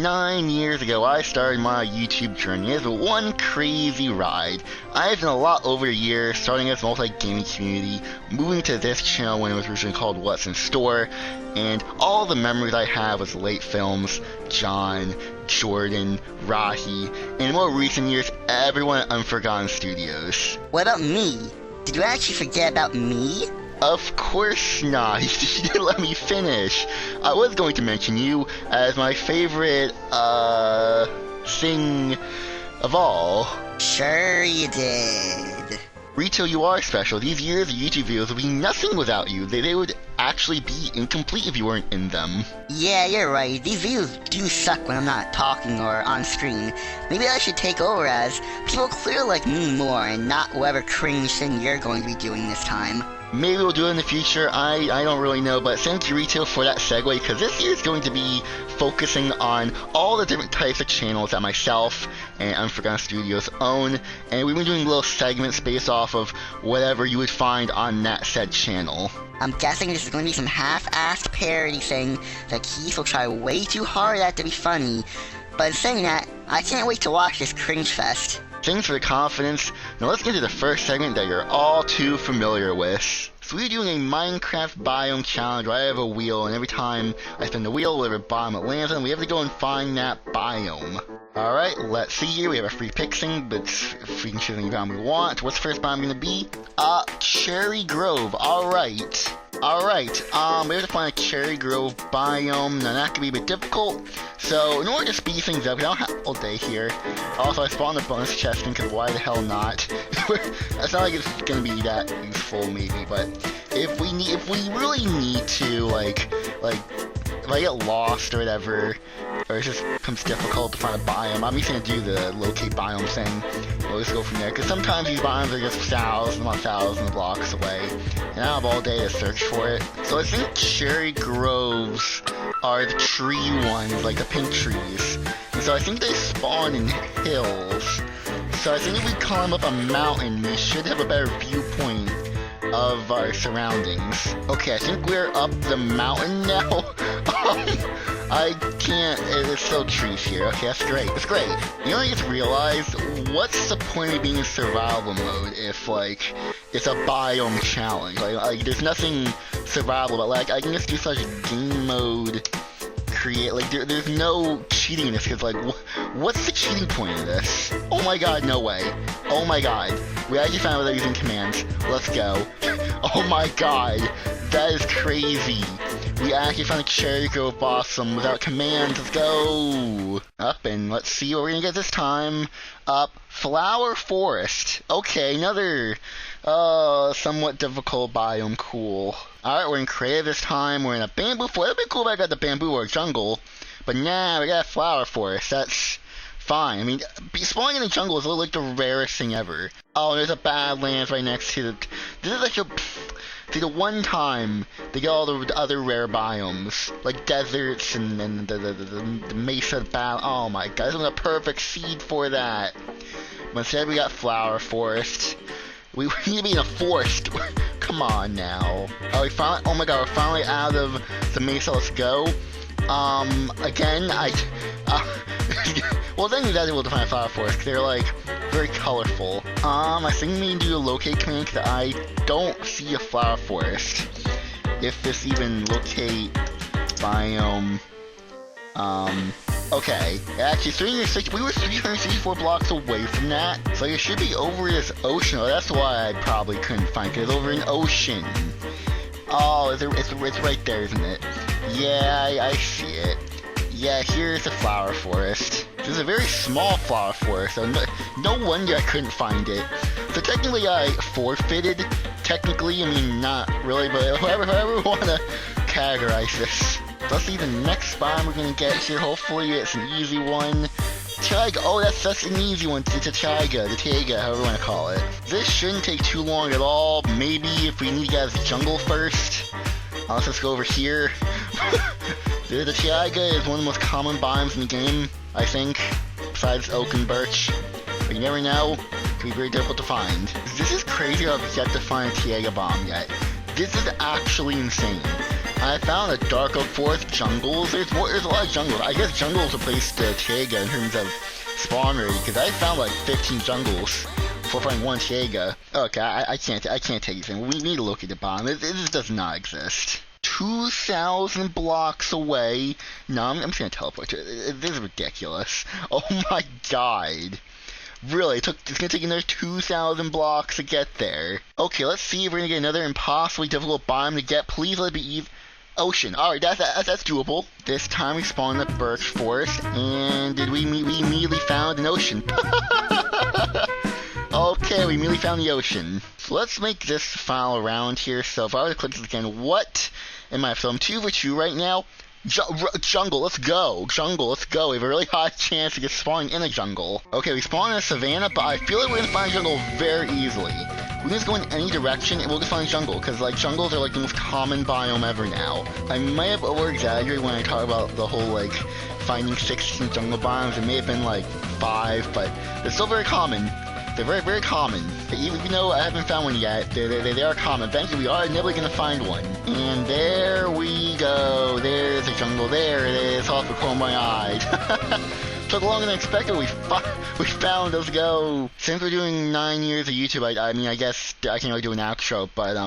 9 years ago, I started my YouTube journey. It's one crazy ride. I've done a lot over the years, starting as a multi-gaming community, moving to this channel when it was originally called What's in Store, and all the memories I have with Latefilms, John, Jordan, Rahi, and in more recent years, everyone at Unforgotten Studios. What about me? Did you actually forget about me? Of course not. You didn't let me finish. I was going to mention you as my favorite, thing of all. Sure you did. Rito, you are special. These years of YouTube videos would be nothing without you. They would actually be incomplete if you weren't in them. Yeah, you're right. These videos do suck when I'm not talking or on screen. Maybe I should take over as people clearly like me more and not whatever cringe thing you're going to be doing this time. Maybe we'll do it in the future, I don't really know, but thank you, Retail, for that segue, because this year is going to be focusing on all the different types of channels that myself and Unforgotten Studios own, and we've been doing little segments based off of whatever you would find on that said channel. I'm guessing this is going to be some half-assed parody thing that Keith will try way too hard at to be funny, but in saying that, I can't wait to watch this cringe fest. Thanks for the confidence. Now let's get to the first segment that you're all too familiar with. So we're doing a Minecraft biome challenge where I have a wheel, and every time I spin the wheel, whatever biome it lands on, we have to go and find that biome. Alright, let's see here. We have a free picking, but we can choose any biome we want. What's the first biome going to be? Cherry Grove. Alright, we have to find a Cherry Grove biome. Now that could be a bit difficult, so in order to speed things up, we don't have all day here. Also, I spawned a bonus chest because why the hell not? It's not like it's gonna be that useful, maybe, but if we really need to, like if I get lost or whatever, or it just becomes difficult to find a biome, I'm just gonna do the locate biome thing. We'll just go from there, because sometimes these biomes are just thousands of blocks away, and I have all day to search for it. So I think Cherry Groves are the tree ones, like the pink trees. And so I think they spawn in hills. So I think if we climb up a mountain, we should have a better viewpoint of our surroundings. Okay, I think we're up the mountain now. I can't, it's still trees here. Okay, that's great. It's great. You know, I just realized, what's the point of being in survival mode if, like, it's a biome challenge? Like there's nothing survival, but, like, I can just do such game mode create, like, there's no cheating in this, because, like, what's the cheating point of this? Oh my god, no way. Oh my god. We actually found out without using commands. Let's go. Oh my god. That is crazy. We actually found a Cherry Grove blossom without commands. Let's go. Up, and let's see what we're gonna get this time. Flower Forest. Okay, another, somewhat difficult biome. Cool. Alright, we're in creative this time. We're in a bamboo forest. It'd be cool if I got the bamboo or jungle. But now we got a flower forest. That's fine. I mean, spawning in the jungle is like the rarest thing ever. Oh, there's a Badlands right next to the... This is like the one time they get all the other rare biomes, like deserts and the Mesa Battle. Oh my god, this was a perfect seed for that. But instead we got flower forest. We need to be in a forest. Come on now. Oh my god, we're finally out of the Mesa. Let's go. Again, well, then you guys are able to find a flower forest, because they're, like, very colorful. I think we need to do a locate command, because I don't see a flower forest. If this even locate biome, okay. Actually, we were 364 blocks away from that, so it should be over this ocean. Oh, that's why I probably couldn't find it, because it's over an ocean. Oh, it's right there, isn't it? Yeah, I see it. Yeah, here's the flower forest. This is a very small flower forest, so no wonder I couldn't find it. So technically I forfeited. Technically, I mean, not really, but however we want to categorize this. Let's see the next biome we're going to get here. Hopefully it's an easy one. Taiga. Oh, that's an easy one. It's a Taiga, however you want to call it. This shouldn't take too long at all. Maybe if we need to get out of the jungle first. Let's just go over here. The Taiga is one of the most common biomes in the game, I think, besides oak and birch. But you never know, it can be very difficult to find. This is crazy how I've yet to find a KeithakaBobb yet. This is actually insane. I found a dark oak forest jungles. There's a lot of jungles. I guess jungles replaced Taiga in terms of spawn rate, because I found like 15 jungles before finding one Taiga. Okay, I can't take anything. We need to locate the bottom. This does not exist. 2,000 blocks away. No, I'm just gonna teleport to it. This is ridiculous. Oh my god. Really, it's gonna take another 2,000 blocks to get there. Okay, let's see if we're gonna get another impossibly difficult biome to get. Please let it be ocean. Alright, that's doable. This time we spawned in the birch forest, and we immediately found an ocean. Okay, we immediately found the ocean. So let's make this file around here. So if I were to click this again, what am I? So I'm 2 for 2 right now. Jungle, let's go. Jungle, let's go. We have a really high chance to get spawning in a jungle. Okay, we spawned in a savannah, but I feel like we're gonna find a jungle very easily. We can just go in any direction and we'll just find a jungle, because like jungles are like the most common biome ever now. I might have over-exaggerated when I talk about the whole like finding 16 jungle biomes. It may have been like 5, but they're still very common. They're very, very common. Even though I haven't found one yet, they are common. Thankfully, we are never going to find one. And there we go. There's a jungle. There it is, off the corner of my eye. Took longer than expected. We found. Let's go. Since we're doing 9 years of YouTube, I mean, I guess I can't really do an outro, but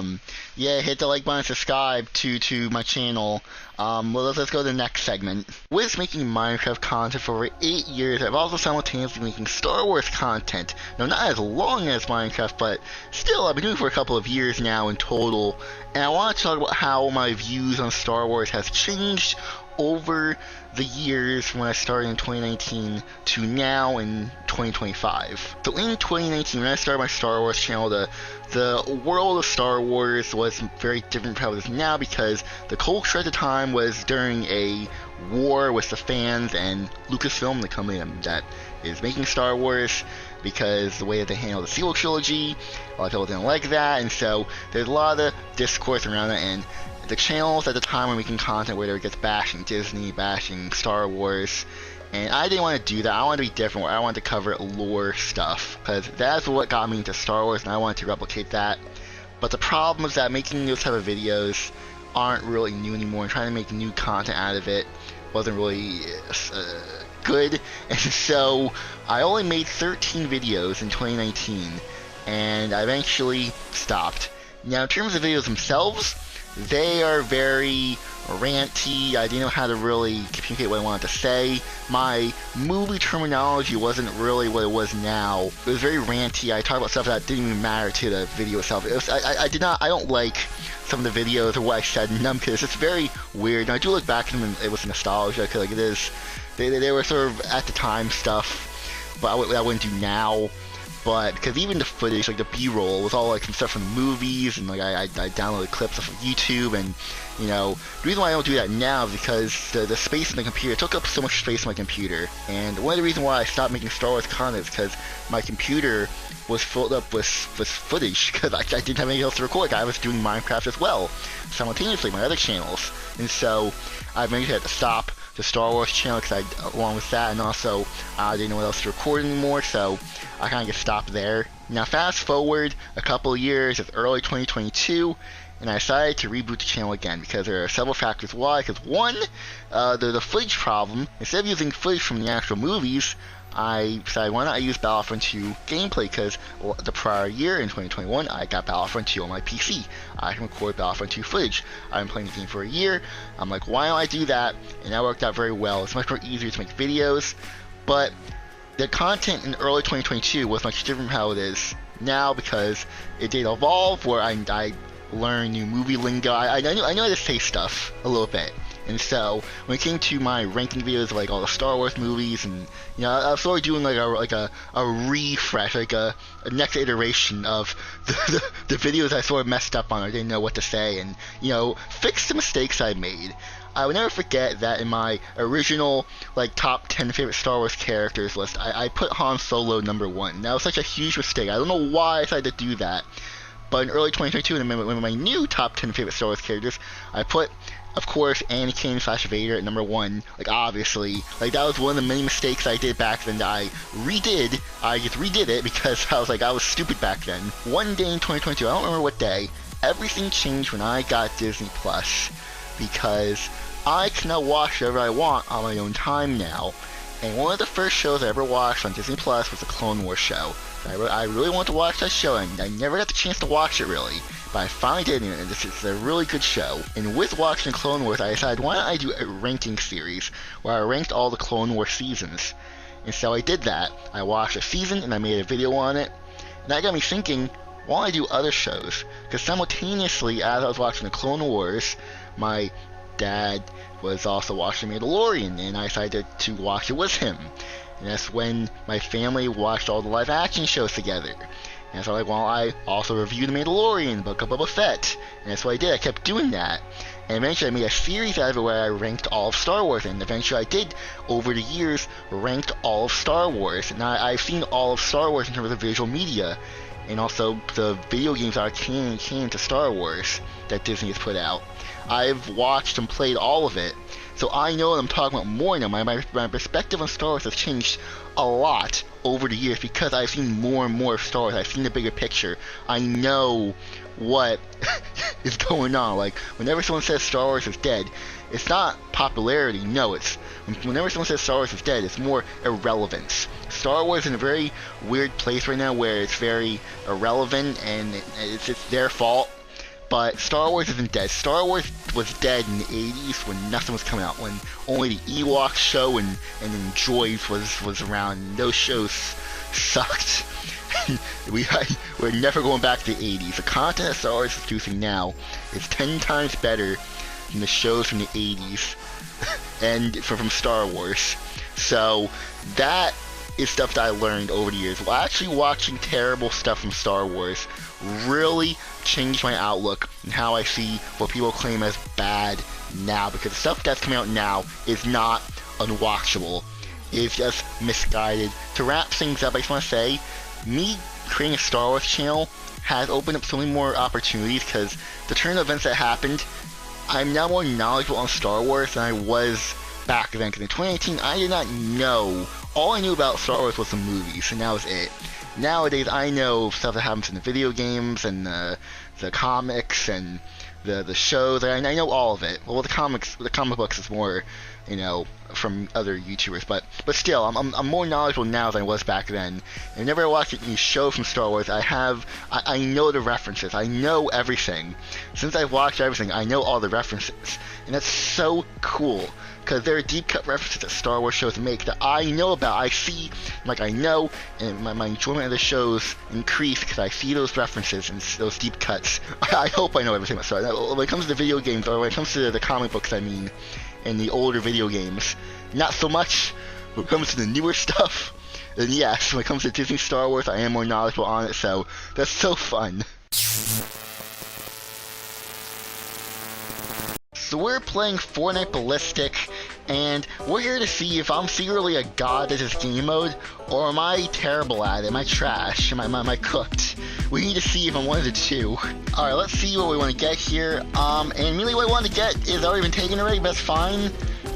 yeah, hit the like button, subscribe to my channel. Well, let's go to the next segment. With making Minecraft content for over 8 years, I've also simultaneously making Star Wars content. Now, not as long as Minecraft, but still, I've been doing it for a couple of years now in total. And I want to talk about how my views on Star Wars has changed over the years when I started in 2019 to now in 2025. So in 2019, when I started my Star Wars channel, the world of Star Wars was very different from how it is now, because the culture at the time was during a war with the fans and Lucasfilm, the company that is making Star Wars, because the way that they handled the sequel trilogy, a lot of people didn't like that, and so there's a lot of discourse around it, and the channels at the time were making content where they would bashing Disney, bashing Star Wars, and I didn't want to do that. I wanted to be different, where I wanted to cover lore stuff, because that's what got me into Star Wars, and I wanted to replicate that. But the problem is that making those type of videos aren't really new anymore, and trying to make new content out of it wasn't really good, and so I only made 13 videos in 2019, and I eventually stopped. Now, in terms of videos themselves, they are very ranty. I didn't know how to really communicate what I wanted to say. My movie terminology wasn't really what it was now. It was very ranty. I talked about stuff that didn't even matter to the video itself. I don't like some of the videos or what I said in them, because it's very weird. And I do look back at them and it was nostalgia, because like it is, they were sort of at the time stuff, but I wouldn't do now. But because even the footage, like the B-roll, was all like some stuff from the movies, and like I downloaded clips off of YouTube, and you know, the reason why I don't do that now is because the space in the computer took up so much space in my computer, and one of the reasons why I stopped making Star Wars content is because my computer was filled up with footage, because I didn't have anything else to record. I was doing Minecraft as well, simultaneously, my other channels, and so I eventually had to stop the Star Wars channel, because along with that, and also I didn't know what else to record anymore, so I kind of just stopped there. Now fast forward a couple of years, it's early 2022, and I decided to reboot the channel again, because there are several factors why. Because one, the footage problem. Instead of using footage from the actual movies, I decided why not I use Battlefront 2 gameplay, because the prior year in 2021 I got Battlefront 2 on my PC. I can record Battlefront 2 footage. I've been playing the game for a year. I'm like, why don't I do that? And that worked out very well. It's much more easier to make videos, but the content in early 2022 was much different from how it is now, because it did evolve, where I learned new movie lingo. I knew how to say stuff a little bit. And so when it came to my ranking videos of like all the Star Wars movies, and you know, I was sort of doing like a refresh, like a next iteration of the videos I sort of messed up on. I didn't know what to say, and you know, fix the mistakes I made. I will never forget that in my original like top 10 favorite Star Wars characters list, I put Han Solo /1. That was such a huge mistake. I don't know why I decided to do that. But in early 2022, in my new top 10 favorite Star Wars characters, I put, of course, Anakin/Vader at #1. Like, obviously, like that was one of the many mistakes I did back then that I just redid it, because I was stupid back then. One day in 2022, I don't remember what day, everything changed when I got Disney Plus. because I can now watch whatever I want on my own time now. And one of the first shows I ever watched on Disney Plus was the Clone Wars show. I really wanted to watch that show, and I never got the chance to watch it really, but I finally did, and it's a really good show. And with watching Clone Wars, I decided, why don't I do a ranking series where I ranked all the Clone Wars seasons. And so I did that. I watched a season, and I made a video on it, and that got me thinking, why don't I do other shows? Because simultaneously, as I was watching the Clone Wars, my dad was also watching Mandalorian, and I decided to watch it with him. And that's when my family watched all the live action shows together. And so I was like, well, I also reviewed The Mandalorian, Book of Boba Fett. And that's what I did. I kept doing that. And eventually I made a series out of it where I ranked all of Star Wars. And eventually I did, over the years, ranked all of Star Wars. And I've seen all of Star Wars in terms of visual media. And also the video games that are canon to Star Wars that Disney has put out. I've watched and played all of it. So I know what I'm talking about more now. My perspective on Star Wars has changed a lot over the years because I've seen more and more of Star Wars. I've seen the bigger picture. I know what is going on. Like, whenever someone says Star Wars is dead, it's not popularity. No, it's whenever someone says Star Wars is dead, it's more irrelevance. Star Wars is in a very weird place right now where it's very irrelevant and it's their fault. But Star Wars isn't dead. Star Wars was dead in the 80s when nothing was coming out, when only the Ewoks show and then Droids was around, and those shows sucked. We're never going back to the 80s. The content that Star Wars is producing now is 10 times better than the shows from the 80s and from Star Wars. So that is stuff that I learned over the years. Well, actually watching terrible stuff from Star Wars really changed my outlook and how I see what people claim as bad now, because the stuff that's coming out now is not unwatchable. It's just misguided. To wrap things up, I just want to say, me creating a Star Wars channel has opened up so many more opportunities, because the turn of events that happened, I'm now more knowledgeable on Star Wars than I was back then, because in 2018 I did not know. All I knew about Star Wars was the movies, and that was it. Nowadays, I know stuff that happens in the video games and the comics and the shows. I know all of it. Well, the comic books is more, from other YouTubers. But still, I'm more knowledgeable now than I was back then. And whenever I watch a new show from Star Wars, I know the references. I know everything. Since I've watched everything, I know all the references, and that's so cool. Because there are deep cut references that Star Wars shows make that I know about. I see, I know, and my enjoyment of the shows increase because I see those references and those deep cuts. I hope I know everything about Star Wars. When it comes to video games, or when it comes to the comic books, and the older video games, not so much. When it comes to the newer stuff, then yes, when it comes to Disney Star Wars, I am more knowledgeable on it, so that's so fun. So we're playing Fortnite Ballistic, and we're here to see if I'm secretly a god at this game mode, or am I terrible at it? Am I trash? Am I cooked? We need to see if I'm one of the two. Alright, let's see what we want to get here. And really what I want to get is already been taken already, but that's fine.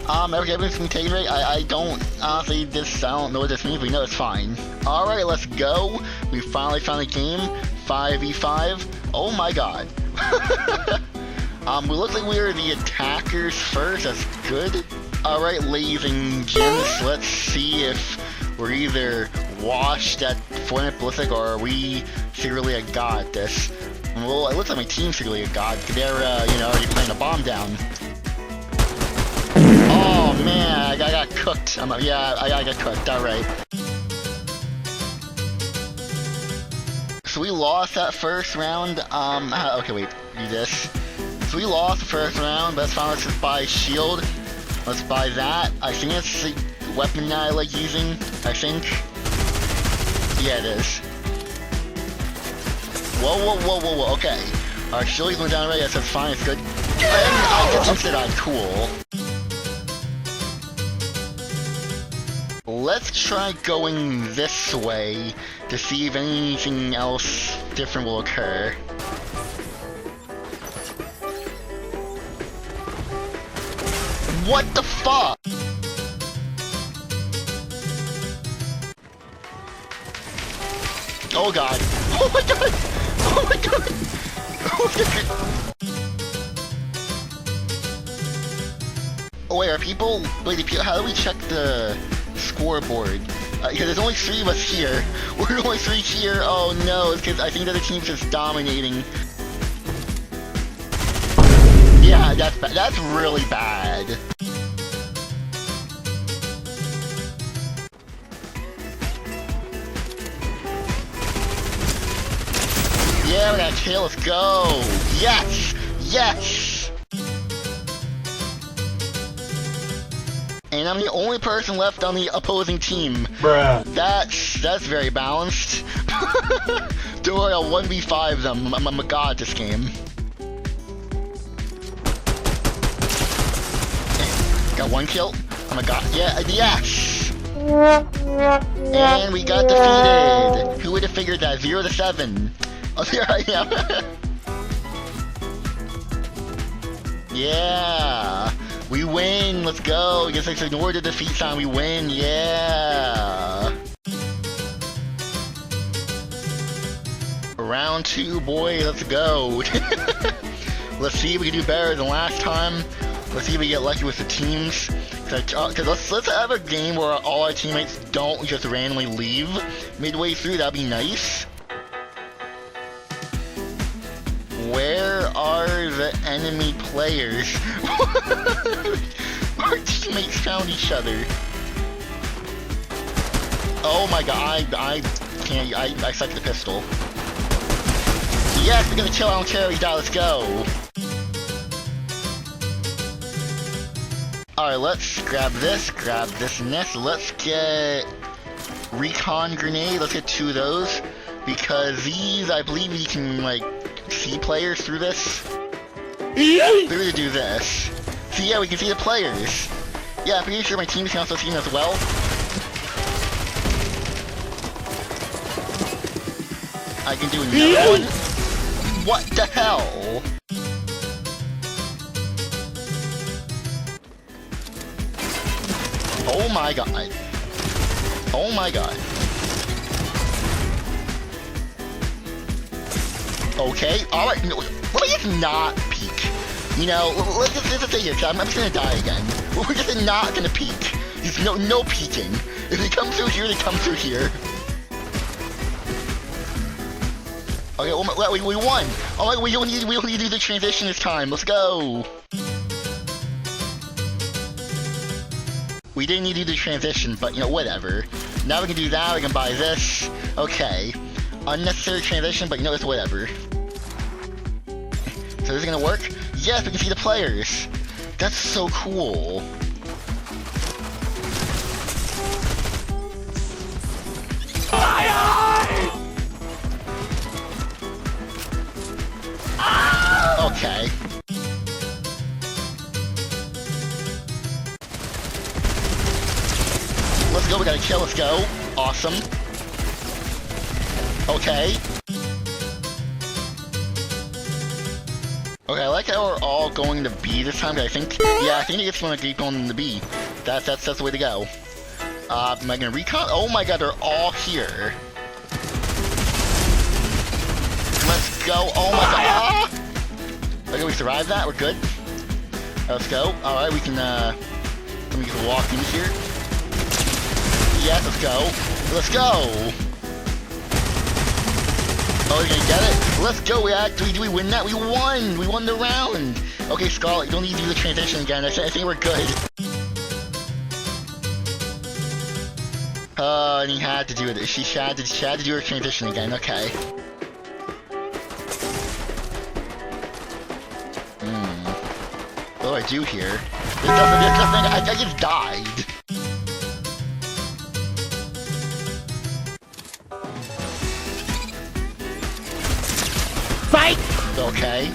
Everything's been taken already. I don't honestly, I don't know what this means, but we know it's fine. Alright, let's go. We finally found a game. 5v5. Oh my god. We look like we are the attackers first. That's good. Alright, ladies and gents, let's see if we're either washed at Fortnite Ballistic or are we secretly a god at this. Well, it looks like my team's secretly a god. They're, already playing a bomb down. Oh man, I got cooked. I got cooked. Alright. So we lost that first round. Okay, wait. Do this. So we lost the first round, but that's fine. Let's just buy shield. Let's buy that. I think it's the weapon that I like using. I think. Yeah, it is. Whoa. Okay. Our shield's going down already. That's fine. It's good. I get something on. Cool. Let's try going this way to see if anything else different will occur. What the fuck? Oh god. Oh my god. Oh my god. Oh my god. Oh wait, are people... Wait, how do we check the scoreboard? Because there's only 3 of us here. We're only 3 here. Oh no, it's because I think the other team's just dominating. Yeah, that's really bad. Yeah, we got a kill. Let's go. Yes! Yes! And I'm the only person left on the opposing team. Bruh. That's very balanced. Don't worry, I'll 1v5 them. I'm a god at this game. Got 1 kill. Oh my god. Yeah, yes! And we got defeated. Who would have figured that? 0 to 7. Oh, there I am. Yeah. We win. Let's go. Just like ignore the defeat sign. We win. Yeah. Round 2, boy. Let's go. Let's see if we can do better than last time. Let's see if we get lucky with the teams. Cause let's have a game where all our teammates don't just randomly leave midway through. That'd be nice. Where are the enemy players? Our teammates found each other. Oh my god, I can't, I suck at the pistol. Yes, we're gonna kill on Cherry Dot, let's go. Alright, let's grab this and this. Let's get recon grenade, let's get 2 of those. Because these, I believe you can, like, see players through this. We're gonna do this. See, yeah, we can see the players. Yeah, I'm pretty sure my teams can also see them as well. I can do another one. What the hell? Oh my god. Oh my god. Okay, alright, no, let me just not peek. You know, let's just say here, I'm just gonna die again. We're just not gonna peek. There's no peeking. If they come through here, they come through here. Okay, we won! Oh my god, we don't need to do the transition this time, let's go! We didn't need to do the transition, but you know, whatever. Now we can do that, we can buy this. Okay. Unnecessary transition, but you know, it's whatever. So this is gonna work? Yes, we can see the players! That's so cool. Okay. Let's go, we got a kill, let's go. Awesome. Okay. Okay, I like how we're all going to B this time, but I think it's gonna keep going to B. That's the way to go. Am I gonna recon? Oh my god, they're all here. Let's go, oh my god. Ah! Okay, we survived that, we're good. Let's go. Alright, we can let me just walk in here. Yes, let's go. Let's go! Oh, we're gonna get it? Let's go, do we win that? We won! We won the round! Okay, Scarlet, you don't need to do the transition again. I think we're good. And he had to do it. She had to do her transition again, okay. What do I do here? There's nothing, I just died. Fight! Okay.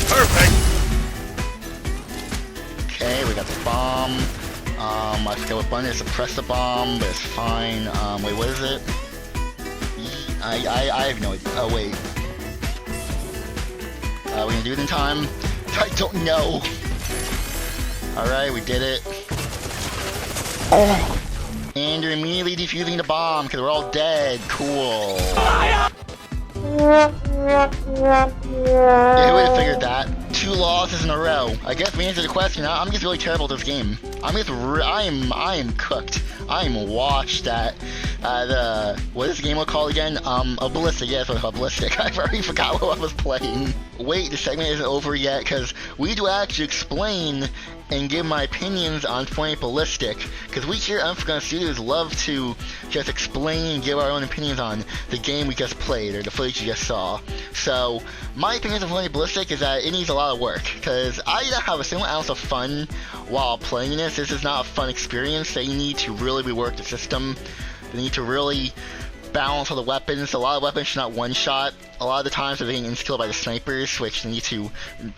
Perfect! Okay, we got the bomb. I forget what button it is to press the bomb, but it's fine. Wait, what is it? I have no idea. Oh, wait. We gonna do it in time? I don't know. Alright, we did it. And you're immediately defusing the bomb, because we're all dead. Cool. Yeah, who would have figured that? 2 losses in a row. I guess we answered the question. I'm just really terrible at this game. I am cooked. I am washed at what is the game called again? A ballistic. Yeah, that's what it's called, ballistic. I've already forgot what I was playing. Wait, the segment isn't over yet because we do actually explain and give my opinions on Fortnite Ballistic, because we here at Unforgotten Studios love to just explain and give our own opinions on the game we just played, or the footage you just saw. So, my opinions on Fortnite Ballistic is that it needs a lot of work, because I didn't have a single ounce of fun while playing this. This is not a fun experience. They need to really rework the system. They need to really balance all the weapons. A lot of weapons should not one-shot. A lot of the times they're getting insta-killed by the snipers, which they need to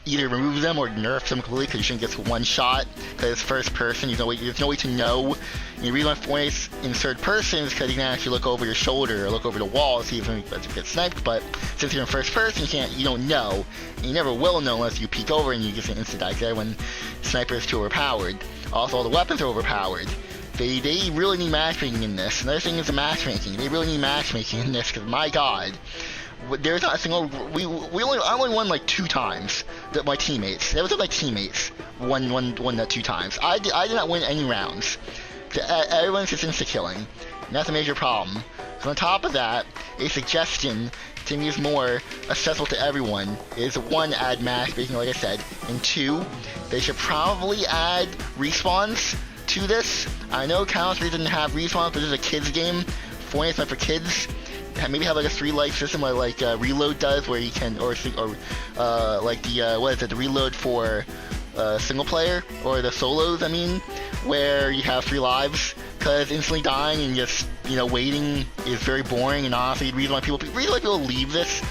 either remove them or nerf them completely, because you shouldn't get one shot, because it's first person. There's no way to know. And the reason why Fortnite's in third person is because you can actually look over your shoulder or look over the wall to see if you get sniped, but since you're in first person, you don't know. And you never will know unless you peek over and you get an insta-die there when sniper is too overpowered. Also, all the weapons are overpowered. They really need matchmaking in this. Another thing is the matchmaking. They really need matchmaking in this, because my god, there's not a single. I only won like 2 times. That my teammates. That was my teammates won that 2 times. I did not win any rounds. Everyone's just insta killing. And that's a major problem. So on top of that, a suggestion to me is more accessible to everyone is 1, add matchmaking, like I said, and 2, they should probably add respawns to this. I know Counter-Strike didn't have respawns, but this is a kids game. Fortnite's meant for kids. Maybe have like a 3-life system like Reload does, where you can, or like the Reload for single player, or the solos, I mean, where you have 3 lives, because instantly dying and just, waiting is very boring, and honestly, the reason why people leave this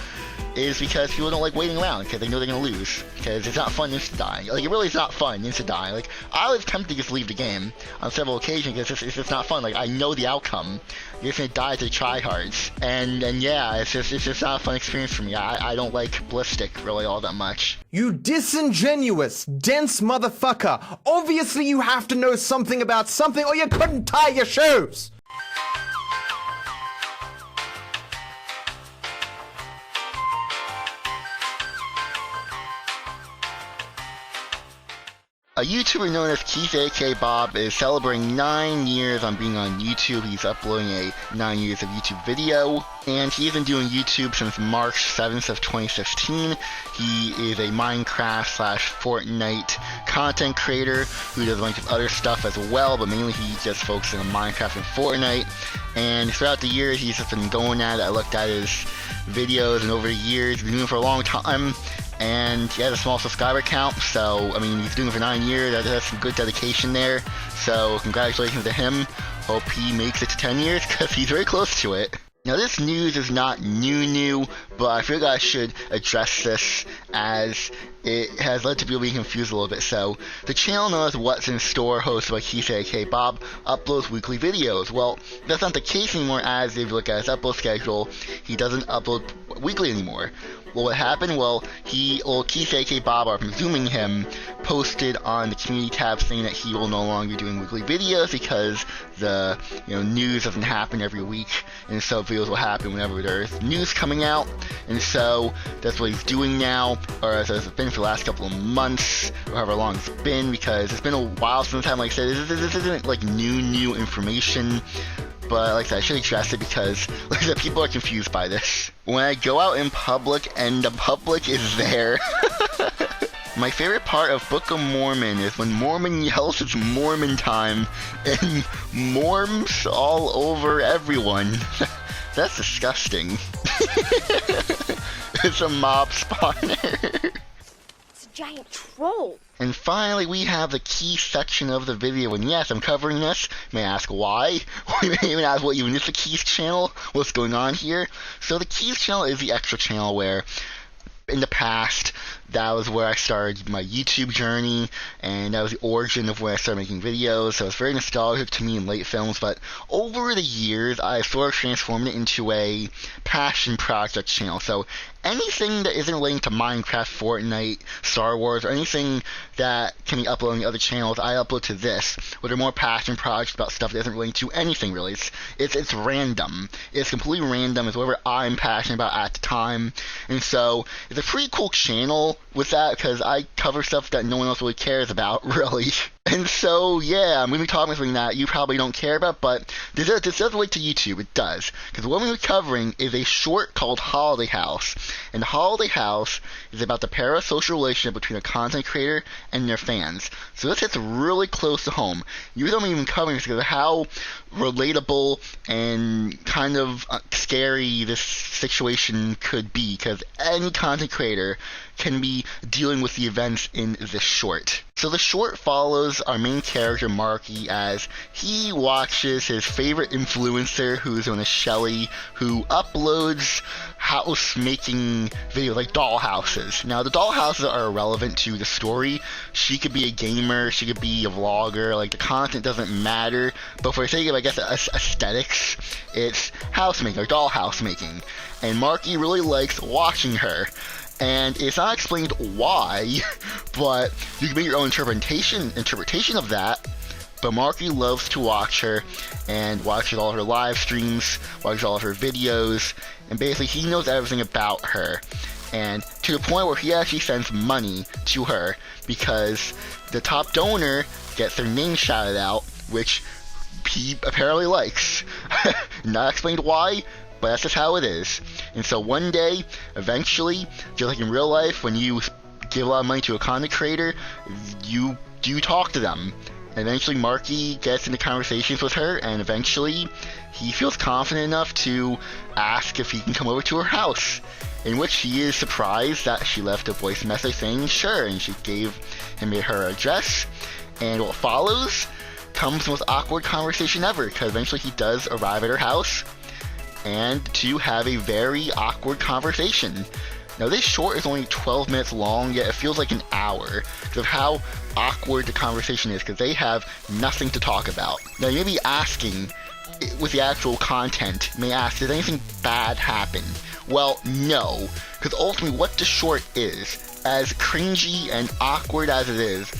is because people don't like waiting around, because they know they're going to lose, because it's not fun insta-dying. Like, it really is not fun insta-dying. Like, I was tempted to just leave the game on several occasions, because it's just not fun. Like, I know the outcome. You're just going to die to tryhards. And yeah, it's just not a fun experience for me. I don't like Ballistic really all that much. You disingenuous, dense motherfucker! Obviously you have to know something about something, or you couldn't tie your shoes! A YouTuber known as KeithakaBobb is celebrating 9 years on being on YouTube. He's uploading a 9 years of YouTube video, and he's been doing YouTube since March 7th of 2016. He is a Minecraft/Fortnite content creator who does a bunch of other stuff as well, but mainly he just focuses on Minecraft and Fortnite. And throughout the years, he's just been going at it. I looked at his videos, and over the years, he's been doing it for a long time. And he has a small subscriber count, so, I mean, he's doing it for 9 years. That's some good dedication there. So, congratulations to him. Hope he makes it to 10 years, because he's very close to it. Now, this news is not new, but I feel like I should address this, as it has led to people being confused a little bit. So, the channel known as What's in Store, hosted by KeithakaBobb, uploads weekly videos. Well, that's not the case anymore, as if you look at his upload schedule, he doesn't upload weekly anymore. Well, what happened? Well, KeithakaBobb, or I'm presuming him, posted on the community tab saying that he will no longer be doing weekly videos because the news doesn't happen every week, and so videos will happen whenever there's news coming out, and so that's what he's doing now, or as it's been for the last couple of months, or however long it's been, because it's been a while since time. Like I said, this isn't like new information. But like I said, I should address it because, like I said, people are confused by this. When I go out in public and the public is there, my favorite part of Book of Mormon is when Mormon yells it's Mormon time and morms all over everyone. That's disgusting. It's a mob spawner. Giant troll. And finally, we have the key section of the video, and yes, I'm covering this. You may ask why, or you may even ask what even is the Keith channel, what's going on here. So the Keith channel is the extra channel where, in the past, that was where I started my YouTube journey, and that was the origin of where I started making videos. So it's very nostalgic to me in Latefilms, but over the years, I sort of transformed it into a passion project channel. So anything that isn't relating to Minecraft, Fortnite, Star Wars, or anything that can be uploaded on the other channels, I upload to this, where they're more passion projects about stuff that isn't relating to anything really. It's random. It's completely random. It's whatever I'm passionate about at the time. And so it's a pretty cool channel with that, because I cover stuff that no one else really cares about, really. And so, yeah, I'm going to be talking about something that you probably don't care about, but this does relate to YouTube. It does. Because what we're covering is a short called Holiday House. And Holiday House is about the parasocial relationship between a content creator and their fans. So this hits really close to home. You don't even covering this because of how relatable and kind of scary this situation could be, because any content creator can be dealing with the events in this short. So the short follows our main character Marky as he watches his favorite influencer, who's known as Shelly, who uploads house making videos, like doll houses. Now the doll houses are irrelevant to the story. She could be a gamer, she could be a vlogger, like the content doesn't matter, but for the sake of, I guess, aesthetics, it's house making, or doll house making. And Marky really likes watching her. And it's not explained why, but you can make your own interpretation of that. But Marky loves to watch her, and watches all her live streams, watches all of her videos, and basically he knows everything about her. And to the point where he actually sends money to her, because the top donor gets their name shouted out, which he apparently likes. Not explained why, but that's just how it is. And so one day, eventually, just like in real life, when you give a lot of money to a content creator, you do talk to them. And eventually Marky gets into conversations with her, and eventually he feels confident enough to ask if he can come over to her house. In which he is surprised that she left a voice message saying sure, and she gave him her address. And what follows comes the most awkward conversation ever, because eventually he does arrive at her house, and to have a very awkward conversation. Now this short is only 12 minutes long, yet it feels like an hour because of how awkward the conversation is, because they have nothing to talk about. Now you may be asking, with the actual content, you may ask, did anything bad happen? Well, no, because ultimately what the short is, as cringy and awkward as it is,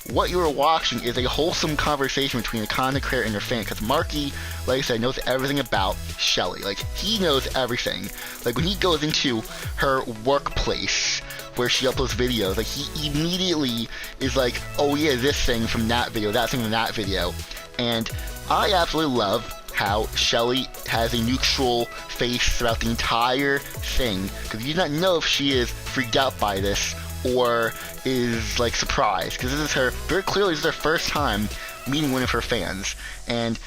what you are watching is a wholesome conversation between a content creator and their fan, because Marky, like I said, knows everything about Shelly. Like, he knows everything. Like, when he goes into her workplace where she uploads videos, like, he immediately is like, oh yeah, this thing from that video, that thing from that video. And I absolutely love how Shelly has a neutral face throughout the entire thing, because you do not know if she is freaked out by this or is like surprised, because this is her, very clearly this is her first time meeting one of her fans. And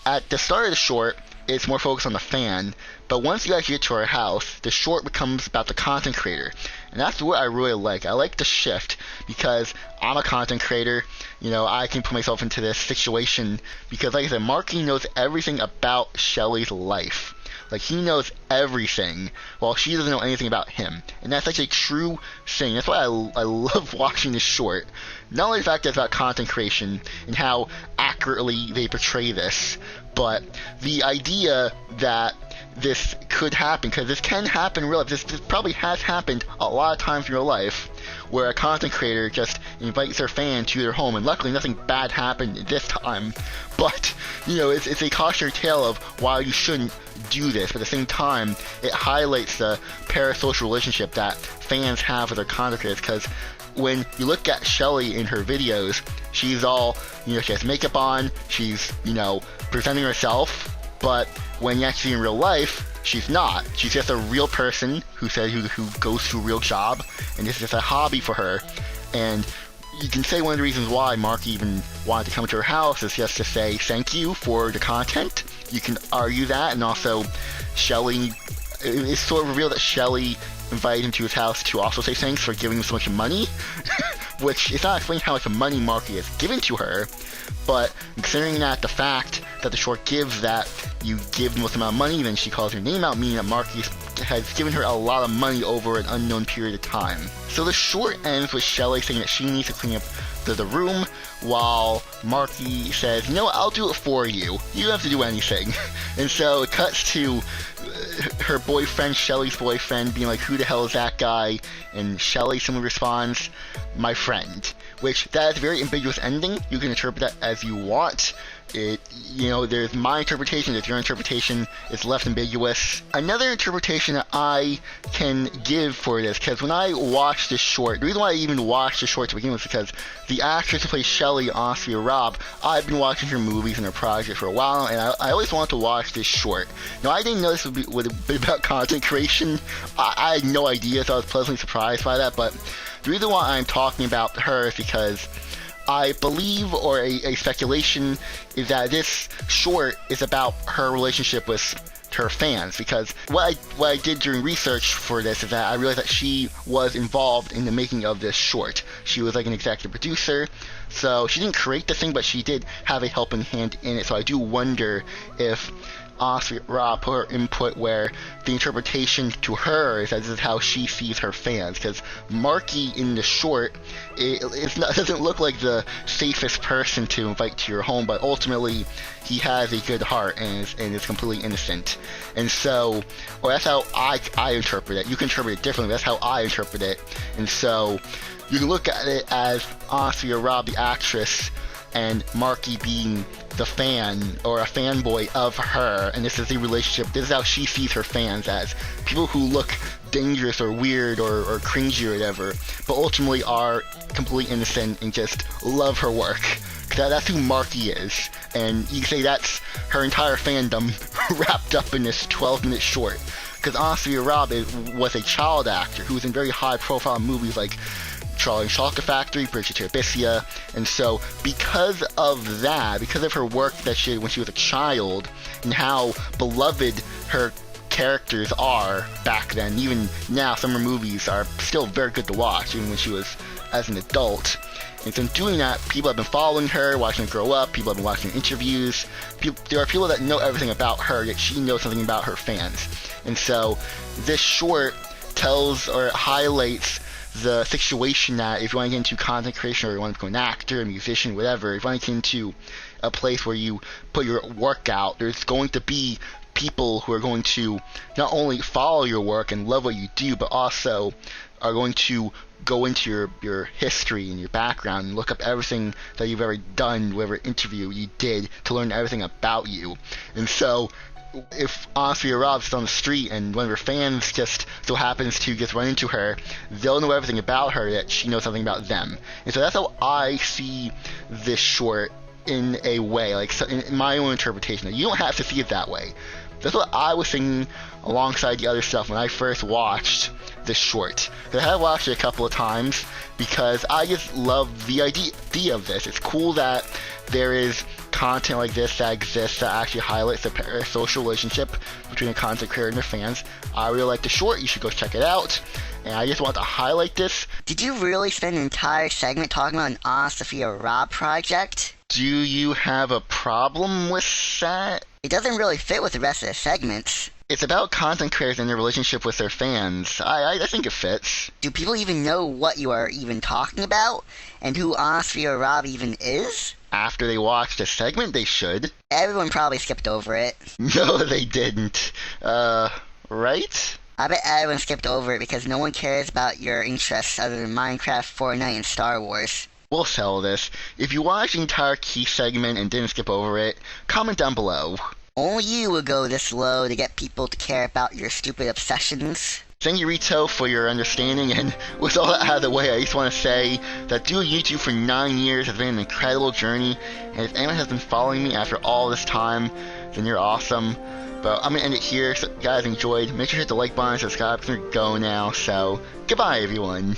at the start of the short, it's more focused on the fan, but once you actually get to her house, the short becomes about the content creator. And that's what I really like. I like the shift, because I'm a content creator, you know, I can put myself into this situation, because like I said, Marky knows everything about Shelly's life. Like, he knows everything, while she doesn't know anything about him. And that's actually a true thing. That's why I love watching this short. Not only the fact that it's about content creation and how accurately they portray this, but the idea that this could happen, because this can happen in real life. This probably has happened a lot of times in real life, where a content creator just invites their fan to their home, and luckily nothing bad happened this time. But, you know, it's a cautionary tale of why you shouldn't do this, but at the same time, it highlights the parasocial relationship that fans have with their content creators, because when you look at Shelly in her videos, she's all, you know, she has makeup on, she's, you know, presenting herself, but when you actually in real life, she's not. She's just a real person who goes through a real job, and this is just a hobby for her. And you can say one of the reasons why Mark even wanted to come to her house is just to say thank you for the content. You can argue that, and also Shelly, it's sort of revealed that Shelly invited him to his house to also say thanks for giving him so much money, which is not explaining how much money Marky has given to her, but considering that the fact that the short gives that you give the most amount of money, then she calls your name out, meaning that Marky has given her a lot of money over an unknown period of time. So the short ends with Shelly saying that she needs to clean up the room, while Marky says, you know what, I'll do it for you. You don't have to do anything. And so it cuts to her boyfriend, Shelly's boyfriend, being like, who the hell is that guy? And Shelly simply responds, my friend. Which, that is a very ambiguous ending. You can interpret that as you want. There's my interpretation, there's your interpretation, it's left ambiguous. Another interpretation that I can give for this, because when I watched this short, the reason why I even watched the short to begin with is because the actress who plays Shelly, Austria Robb, I've been watching her movies and her projects for a while, and I always wanted to watch this short. Now, I didn't know this would be about content creation. I had no idea, so I was pleasantly surprised by that, but the reason why I'm talking about her is because I believe, or a speculation, is that this short is about her relationship with her fans, because what I did during research for this is that I realized that she was involved in the making of this short. She was like an executive producer, so she didn't create the thing, but she did have a helping hand in it, so I do wonder if Austria Robb put her input where the interpretation to her is that this is how she sees her fans, because Marky in the short doesn't look like the safest person to invite to your home, but ultimately he has a good heart and is completely innocent. And so, or that's how I interpret it. You can interpret it differently, but that's how I interpret it. And so you can look at it as Austria Robb, the actress, and Marky being the fan or a fanboy of her, and this is the relationship. This is how she sees her fans, as people who look dangerous or weird or cringy or whatever, but ultimately are completely innocent and just love her work. That's who Marky is, and you can say that's her entire fandom wrapped up in this 12-minute short. Because Austria Robb was a child actor who was in very high-profile movies like Charlie and Chocolate Factory, Bridge to Terabithia, and so because of that, because of her work that she did when she was a child, and how beloved her characters are back then, even now some of her movies are still very good to watch, even when she was as an adult. And so in doing that, people have been following her, watching her grow up, people have been watching her interviews, there are people that know everything about her, yet she knows something about her fans. And so this short tells or highlights the situation that if you want to get into content creation, or you want to become an actor, a musician, whatever, if you want to get into a place where you put your work out, there's going to be people who are going to not only follow your work and love what you do, but also are going to go into your history and your background and look up everything that you've ever done, whatever interview you did, to learn everything about you. And so if Austria Robb's on the street and one of her fans just so happens to just run into her, they'll know everything about her, yet she knows something about them. And so that's how I see this short in a way, like in my own interpretation. You don't have to see it that way. That's what I was thinking alongside the other stuff when I first watched this short. I had watched it a couple of times because I just love the idea of this. It's cool that there is content like this that exists that actually highlights the social relationship between a content creator and their fans. I really like the short. You should go check it out. And I just want to highlight this. Did you really spend an entire segment talking about an Austria Robb project? Do you have a problem with that? It doesn't really fit with the rest of the segments. It's about content creators and their relationship with their fans. I think it fits. Do people even know what you are even talking about? And who Austria Robb even is? After they watch the segment, they should. Everyone probably skipped over it. No, they didn't. Right? I bet everyone skipped over it because no one cares about your interests other than Minecraft, Fortnite, and Star Wars. We'll settle this. If you watched the entire Keith segment and didn't skip over it, comment down below. Only you would go this low to get people to care about your stupid obsessions. Thank you, Rito, for your understanding, and with all that out of the way, I just want to say that doing YouTube for 9 years has been an incredible journey, and if anyone has been following me after all this time, then you're awesome. But I'm going to end it here, so if you guys enjoyed, make sure to hit the like button, subscribe, because we're go now, so goodbye, everyone.